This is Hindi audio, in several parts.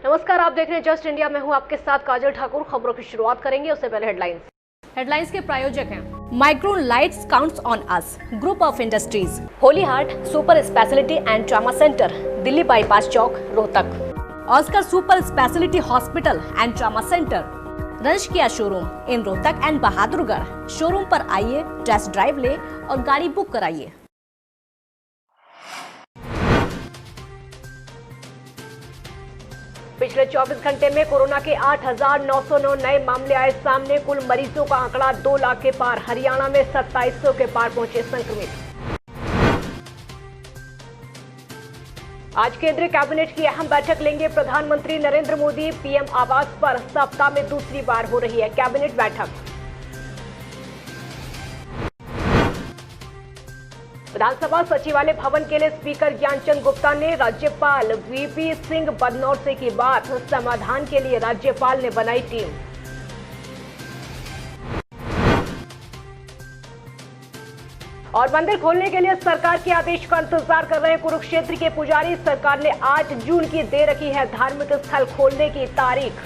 नमस्कार, आप देख रहे हैं जस्ट इंडिया। मैं हूं आपके साथ काजल ठाकुर। खबरों की शुरुआत करेंगे, उससे पहले हेडलाइंस के प्रायोजक हैं Micron lights counts on us, group of industries, holy heart super speciality and trauma centre, Delhi bypass Chowk, Rohtak, Oscar super speciality hospital and trauma centre, रंश किया showroom in Rohtak and Bahadurgarh. Showroom पर आइए, टेस्ट ड्राइव ले और गाड़ी बुक कराइए। पिछले 24 घंटे में कोरोना के 8,909 नए मामले आए सामने। कुल मरीजों का आंकड़ा 2 लाख के पार। हरियाणा में 2700 के पार पहुंचे संक्रमित। आज केंद्रीय कैबिनेट की अहम बैठक लेंगे प्रधानमंत्री नरेंद्र मोदी। पीएम आवास पर सप्ताह में दूसरी बार हो रही है कैबिनेट बैठक। विधानसभा सचिवालय भवन के लिए स्पीकर ज्ञानचंद गुप्ता ने राज्यपाल वीपी सिंह बदनौर से की बात। समाधान के लिए राज्यपाल ने बनाई टीम। और मंदिर खोलने के लिए सरकार के आदेश का इंतजार कर रहे हैं कुरुक्षेत्र के पुजारी। सरकार ने 8 जून की दे रखी है धार्मिक स्थल खोलने की तारीख।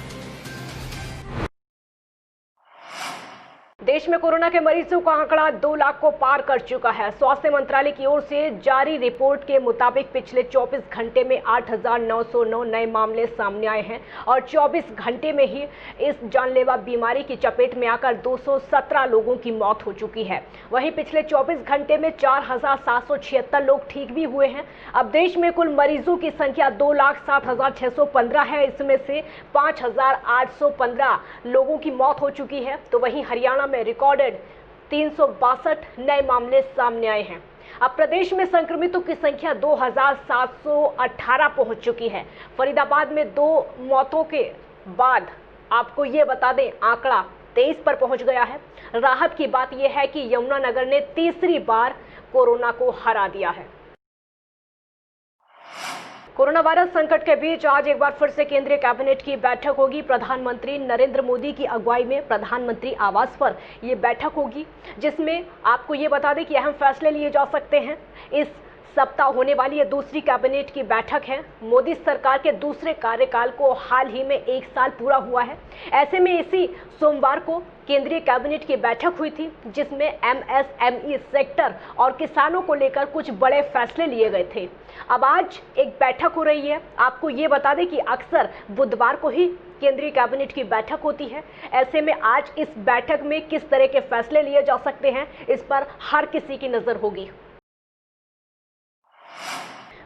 देश में कोरोना के मरीजों का आंकड़ा 2 लाख को पार कर चुका है। स्वास्थ्य मंत्रालय की ओर से जारी रिपोर्ट के मुताबिक पिछले 24 घंटे में 8,909 नए मामले सामने आए हैं और 24 घंटे में ही इस जानलेवा बीमारी की चपेट में आकर 217 लोगों की मौत हो चुकी है। वहीं पिछले 24 घंटे में 4,776 लोग ठीक भी हुए हैं। अब देश में कुल मरीजों की संख्या 2,07,615 है। इसमें से 5,815 लोगों की मौत हो चुकी है। तो वहीं हरियाणा में रिकॉर्डेड 362 नए मामले सामने आए हैं। अब प्रदेश में संक्रमितों की संख्या 2,718 पहुंच चुकी है। फरीदाबाद में 2 मौतों के बाद आपको ये बता दें आंकड़ा 23 पर पहुंच गया है। राहत की बात यह है कि यमुनानगर ने तीसरी बार कोरोना को हरा दिया है। कोरोना वायरस संकट के बीच आज एक बार फिर से केंद्रीय कैबिनेट की बैठक होगी। प्रधानमंत्री नरेंद्र मोदी की अगुवाई में प्रधानमंत्री आवास पर यह बैठक होगी, जिसमें आपको ये बता दें कि अहम फैसले लिए जा सकते हैं। इस सप्ताह होने वाली ये दूसरी कैबिनेट की बैठक है। मोदी सरकार के दूसरे कार्यकाल को हाल ही में 1 साल पूरा हुआ है। ऐसे में इसी सोमवार को केंद्रीय कैबिनेट की बैठक हुई थी, जिसमें एमएसएमई सेक्टर और किसानों को लेकर कुछ बड़े फैसले लिए गए थे। अब आज एक बैठक हो रही है। आपको ये बता दें कि अक्सर बुधवार को ही केंद्रीय कैबिनेट की बैठक होती है। ऐसे में आज इस बैठक में किस तरह के फैसले लिए जा सकते हैं, इस पर हर किसी की नजर होगी।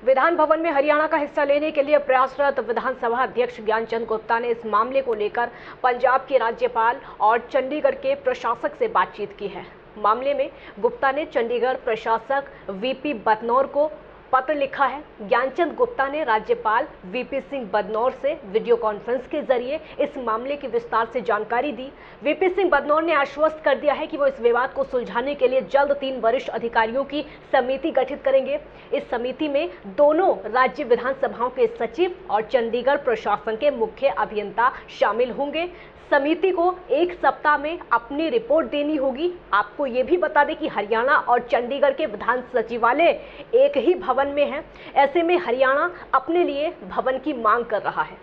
विधान भवन में हरियाणा का हिस्सा लेने के लिए प्रयासरत विधानसभा अध्यक्ष ज्ञानचंद गुप्ता ने इस मामले को लेकर पंजाब के राज्यपाल और चंडीगढ़ के प्रशासक से बातचीत की है। मामले में गुप्ता ने चंडीगढ़ प्रशासक वीपी बदनौर को पत्र लिखा है। ज्ञानचंद गुप्ता ने राज्यपाल वीपी सिंह बदनौर से वीडियो कॉन्फ्रेंस के जरिए इस मामले की विस्तार से जानकारी दी। वीपी सिंह बदनौर ने आश्वस्त कर दिया है कि वो इस विवाद को सुलझाने के लिए जल्द 3 वरिष्ठ अधिकारियों की समिति गठित करेंगे। इस समिति में दोनों राज्य विधानसभाओं के सचिव और चंडीगढ़ प्रशासन के मुख्य अभियंता शामिल होंगे। समिति को 1 सप्ताह में अपनी रिपोर्ट देनी होगी। आपको ये भी बता दें कि हरियाणा और चंडीगढ़ के विधान सचिवालय एक ही भवन में है। ऐसे में हरियाणा अपने लिए भवन की मांग कर रहा है।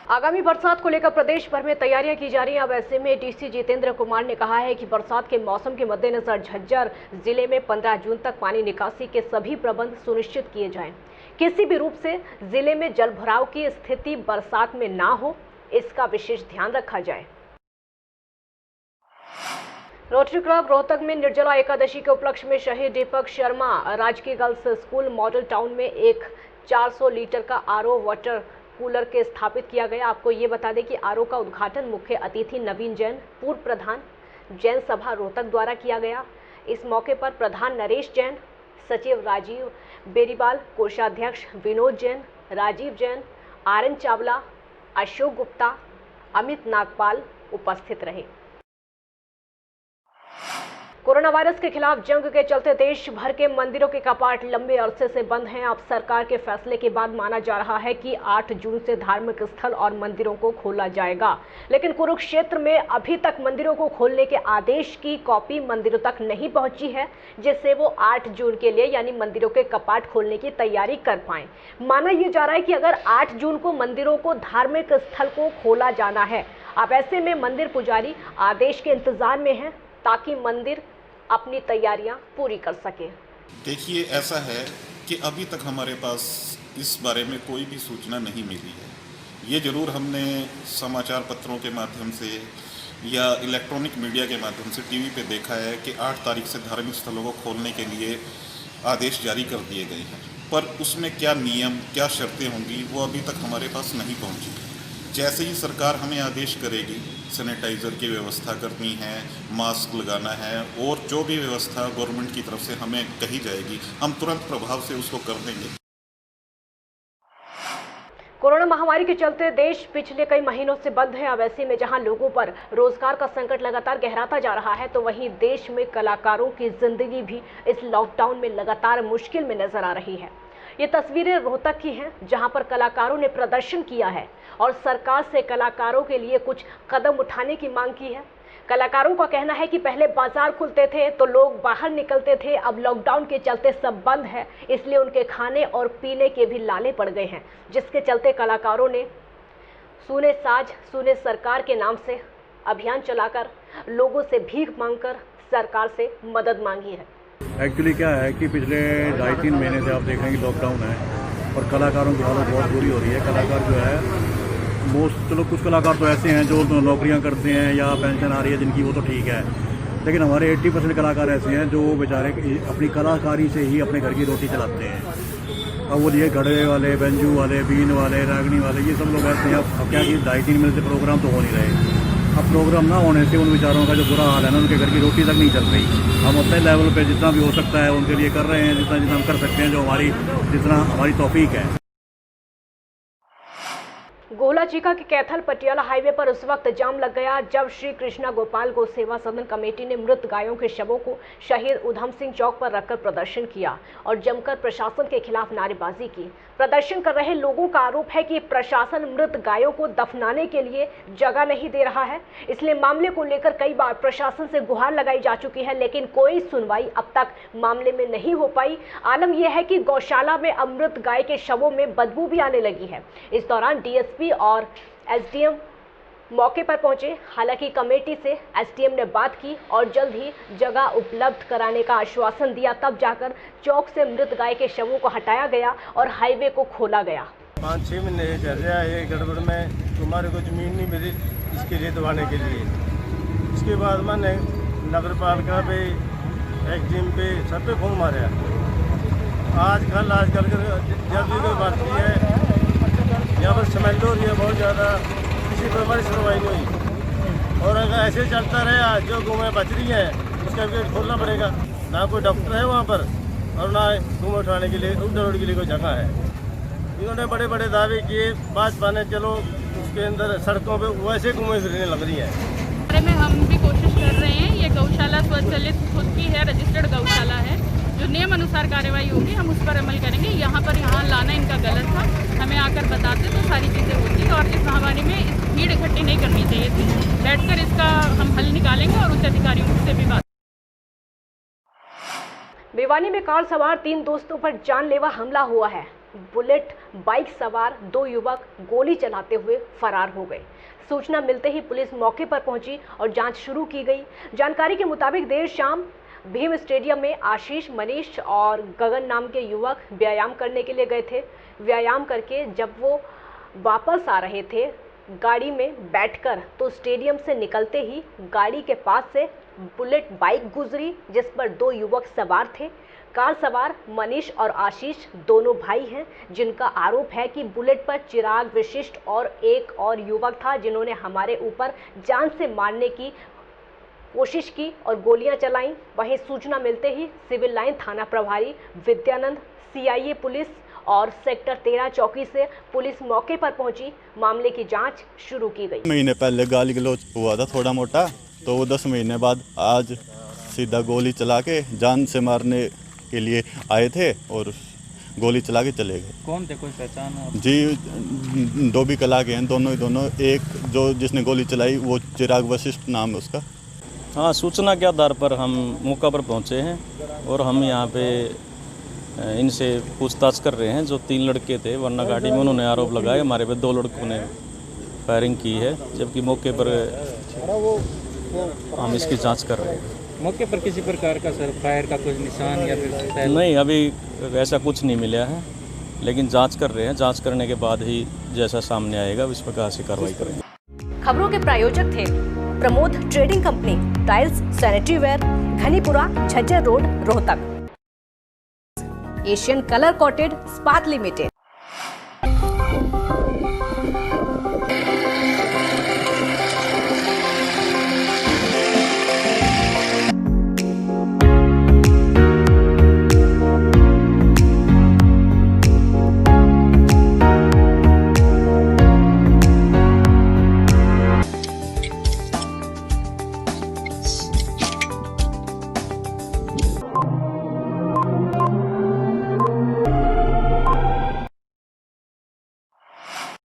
आगामी बरसात को लेकर प्रदेश भर में तैयारियां की जा रही हैं। अब ऐसे में डीसी जितेंद्र कुमार ने कहा है कि बरसात के मौसम के मद्देनजर झज्जर जिले में 15 जून तक पानी निकासी के सभी प्रबंध सुनिश्चित किए जाएं। किसी भी रूप से जिले में जलभराव की स्थिति बरसात में ना हो, इसका विशेष ध्यान रखा जाए। रोटरी क्लब रोहतक में निर्जला एकादशी के उपलक्ष्य में शहीद दीपक शर्मा राजकीय गर्ल्स स्कूल मॉडल टाउन में एक 400 लीटर का आरओ वाटर कूलर के स्थापित किया गया। आपको ये बता दें कि आरओ का उद्घाटन मुख्य अतिथि नवीन जैन, पूर्व प्रधान जैन सभा रोहतक द्वारा किया गया। इस मौके पर प्रधान नरेश जैन, सचिव राजीव बेरीवाल, कोषाध्यक्ष विनोद जैन, राजीव जैन, आरएन चावला, अशोक गुप्ता, अमित नागपाल उपस्थित रहे। कोरोना वायरस के खिलाफ जंग के चलते देश भर के मंदिरों के कपाट लंबे अरसे से बंद हैं। अब सरकार के फैसले के बाद माना जा रहा है कि 8 जून से धार्मिक स्थल और मंदिरों को खोला जाएगा, लेकिन कुरुक्षेत्र में अभी तक मंदिरों को खोलने के आदेश की कॉपी मंदिरों तक नहीं पहुंची है, जिससे वो 8 जून के लिए यानी मंदिरों के कपाट खोलने की तैयारी कर पाएं। माना यह जा रहा है कि अगर 8 जून को मंदिरों को धार्मिक स्थल को खोला जाना है, अब ऐसे में मंदिर पुजारी आदेश के इंतजार में हैं ताकि मंदिर अपनी तैयारियां पूरी कर सके। देखिए, ऐसा है कि अभी तक हमारे पास इस बारे में कोई भी सूचना नहीं मिली है। ये ज़रूर हमने समाचार पत्रों के माध्यम से या इलेक्ट्रॉनिक मीडिया के माध्यम से टीवी पे देखा है कि 8 तारीख से धार्मिक स्थलों को खोलने के लिए आदेश जारी कर दिए गए हैं, पर उसमें क्या नियम, क्या शर्तें होंगी, वो अभी तक हमारे पास नहीं पहुंची। जैसे ही सरकार हमें आदेश करेगी, सैनिटाइज़र की व्यवस्था करनी है, मास्क लगाना है और जो भी व्यवस्था गवर्नमेंट की तरफ से हमें कही जाएगी, हम तुरंत प्रभाव से उसको कर देंगे। कोरोना महामारी के चलते देश पिछले कई महीनों से बंद है। अब ऐसे में जहां लोगों पर रोजगार का संकट लगातार गहराता जा रहा है, तो वहीं देश में कलाकारों की जिंदगी भी इस लॉकडाउन में लगातार मुश्किल में नजर आ रही है। ये तस्वीरें रोहतक की हैं, जहां पर कलाकारों ने प्रदर्शन किया है और सरकार से कलाकारों के लिए कुछ कदम उठाने की मांग की है। कलाकारों का कहना है कि पहले बाजार खुलते थे तो लोग बाहर निकलते थे, अब लॉकडाउन के चलते सब बंद है, इसलिए उनके खाने और पीने के भी लाले पड़ गए हैं, जिसके चलते कलाकारों ने सुने साज सुने सरकार के नाम से अभियान चलाकर लोगों से भीख मांगकर सरकार से मदद मांगी है। एक्चुअली क्या है कि पिछले 2.5-3 महीने से आप देख रहे हैं कि लॉकडाउन है और कलाकारों की हालत बहुत बुरी हो रही है। कलाकार जो है चलो कुछ कलाकार तो ऐसे हैं जो नौकरियां करते हैं या पेंशन आ रही है जिनकी, वो तो ठीक है, लेकिन हमारे 80% कलाकार ऐसे हैं जो बेचारे अपनी कलाकारी से ही अपने घर की रोटी चलाते हैं। अब वो ये घड़े वाले, बेंजू वाले, बीन वाले, रागनी वाले, ये सब लोग ऐसे हैं। अब क्या कि 2.5-3 महीने से प्रोग्राम तो हो नहीं रहे। अब प्रोग्राम ना होने से उन बेचारों का जो बुरा हाल है ना, उनके घर की रोटी तक नहीं चल रही। हम अपने लेवल पे जितना भी हो सकता है उनके लिए कर रहे हैं, जितना जितना हम कर सकते हैं, जो जितना हमारी तौफीक है। गोला चीका के कैथल पटियाला हाईवे पर उस वक्त जाम लग गया जब श्री कृष्णा गोपाल गौ सेवा सदन कमेटी ने मृत गायों के शवों को शहीद उधम सिंह चौक पर रखकर प्रदर्शन किया और जमकर प्रशासन के खिलाफ नारेबाजी की। प्रदर्शन कर रहे लोगों का आरोप है कि प्रशासन मृत गायों को दफनाने के लिए जगह नहीं दे रहा है, इसलिए मामले को लेकर कई बार प्रशासन से गुहार लगाई जा चुकी है, लेकिन कोई सुनवाई अब तक मामले में नहीं हो पाई। आलम यह है कि गौशाला में अमृत गाय के शवों में बदबू भी आने लगी है। इस दौरान डीएसपी और एसडीएम मौके पर पहुंचे। हालांकि कमेटी से एसडीएम ने बात की और जल्द ही जगह उपलब्ध कराने का आश्वासन दिया, तब जाकर चौक से मृत गाय के शवों को हटाया गया और हाईवे को खोला गया। 5-6 महीने चल रहा है ये गड़बड़ में, तुम्हारे को जमीन नहीं मिली इसके लिए दबाने के लिए। इसके बाद मैंने नगर पालिका पे, एसडीएम पे, सब पे फोन मारा। आजकल जब भी कोई बात है यहाँ पर स्मेल हो रही है बहुत ज़्यादा, किसी पर हमारी सुनवाई नहीं हुई। और अगर ऐसे चलता रहा, जो गौएं बच रही हैं उसका गेट खोलना पड़ेगा। ना कोई डॉक्टर है वहाँ पर और ना गौएं उठाने के लिए, उठाने के लिए कोई जगह है। इन्होंने बड़े बड़े दावे किए, बात पाने चलो उसके अंदर सड़कों पे वैसे गौएं फिरने लग रही हैं। में हम भी कोशिश कर रहे हैं। ये गौशाला स्वचालित खुद की है, रजिस्टर्ड गौशाला है। जो नियम अनुसार कार्यवाही होगी हम उस पर अमल करेंगे। यहाँ लाना इनका गलत था, हमें आकर बताते तो सारी चीज़ें होती और इस महामारी में इस भीड़ इकट्ठी नहीं करनी चाहिए थी। बैठकर इसका हम हल निकालेंगे और उच्च अधिकारियों से भी बात। भिवानी में कार सवार 3 दोस्तों पर जानलेवा हमला हुआ है। बुलेट बाइक सवार 2 युवक गोली चलाते हुए फरार हो गए। सूचना मिलते ही पुलिस मौके पर पहुंची और जांच शुरू की गई। जानकारी के मुताबिक देर शाम भीम स्टेडियम में आशीष, मनीष और गगन नाम के युवक व्यायाम करने के लिए गए थे। व्यायाम करके जब वो वापस आ रहे थे गाड़ी में बैठकर, तो स्टेडियम से निकलते ही गाड़ी के पास से बुलेट बाइक गुजरी जिस पर 2 युवक सवार थे। कार सवार मनीष और आशीष दोनों भाई हैं, जिनका आरोप है कि बुलेट पर चिराग, विशिष्ट और एक और युवक था जिन्होंने हमारे ऊपर जान से मारने की कोशिश की और गोलियां चलाईं। वहीं सूचना मिलते ही सिविल लाइन थाना प्रभारी विद्यानंद, सीआईए पुलिस और सेक्टर 13 चौकी से पुलिस मौके पर पहुंची। मामले की जांच शुरू की गई। महीने पहले गाली गलौज हुआ था थोड़ा मोटा, तो वो 10 महीने बाद आज सीधा गोली चला के जान से मारने के लिए आए थे और गोली चला के चले गए। कौन थे, कोई पहचान है? जी डोबी कला के हैं दोनों। एक जो जिसने गोली चलाई वो चिराग वशिष्ठ नाम है उसका। हाँ, सूचना के आधार पर हम मौका पर पहुंचे हैं और हम यहाँ पे इनसे पूछताछ कर रहे हैं। जो 3 लड़के थे वरना गाड़ी में, उन्होंने आरोप लगाया हमारे पे 2 लड़कों ने फायरिंग की है, जबकि मौके पर हम इसकी जांच कर रहे हैं। मौके पर किसी प्रकार का सर फायर का कुछ निशान या फिर नहीं, अभी ऐसा कुछ नहीं मिला है, लेकिन जांच कर रहे हैं। जांच करने के बाद ही जैसा सामने आएगा इस प्रकार से कार्रवाई करेंगे। खबरों के प्रायोजक थे Pramod trading company, tiles, sanitary ware, Ghanipura, Jhajjar road, Rohtak. Asian colour coated Ispat limited.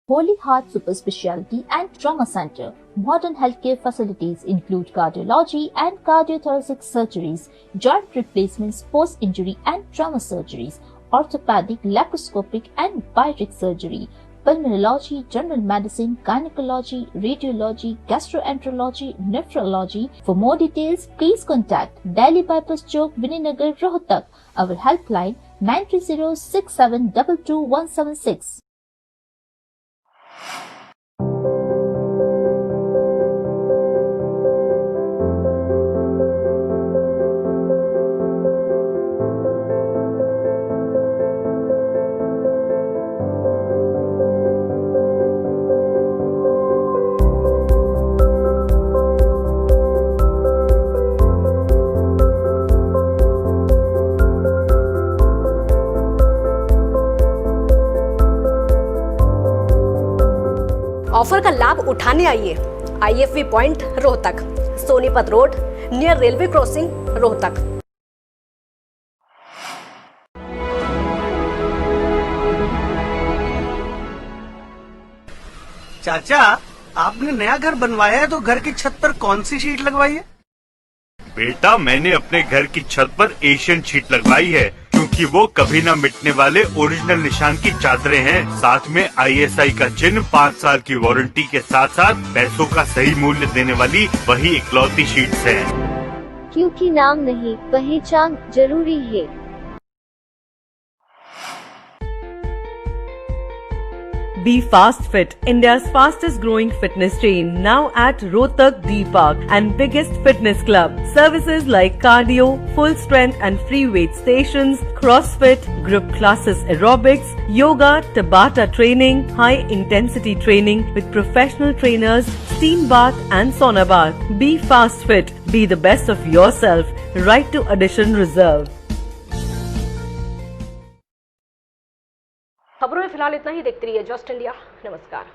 Holy Heart Super Speciality and Trauma Center. Modern healthcare facilities include cardiology and cardiothoracic surgeries, joint replacements, post-injury and trauma surgeries, orthopedic, laparoscopic and bariatric surgery, pulmonology, general medicine, gynecology, radiology, gastroenterology, nephrology. For more details, please contact Delhi Bypass Chowk, Vininagar, Rohtak. Our helpline 9306722176. Offer का लाभ उठाने आइए IFV point Rohtak, Sonipat road near railway crossing, Rohtak. चाचा, आपने नया घर बनवाया है तो घर की छत पर कौन सी शीट लगवाई है? बेटा, मैंने अपने घर की छत पर एशियन शीट लगवाई है, क्योंकि वो कभी न मिटने वाले ओरिजिनल निशान की चादरें हैं। साथ में ISI का चिन्ह, 5 साल की वारंटी के साथ साथ पैसों का सही मूल्य देने वाली वही इकलौती शीट्स हैं। क्योंकि नाम नहीं, पहचान जरूरी है। Be Fast Fit, India's fastest growing fitness chain, now at Rohtak D Park and biggest fitness club. Services like cardio, full strength and free weight stations, CrossFit, group classes, aerobics, yoga, Tabata training, high intensity training with professional trainers, steam bath and sauna bath. Be Fast Fit, be the best of yourself. Right to addition reserve. खबरों में फिलहाल इतना ही। देखते रहिए जस्ट इंडिया। नमस्कार।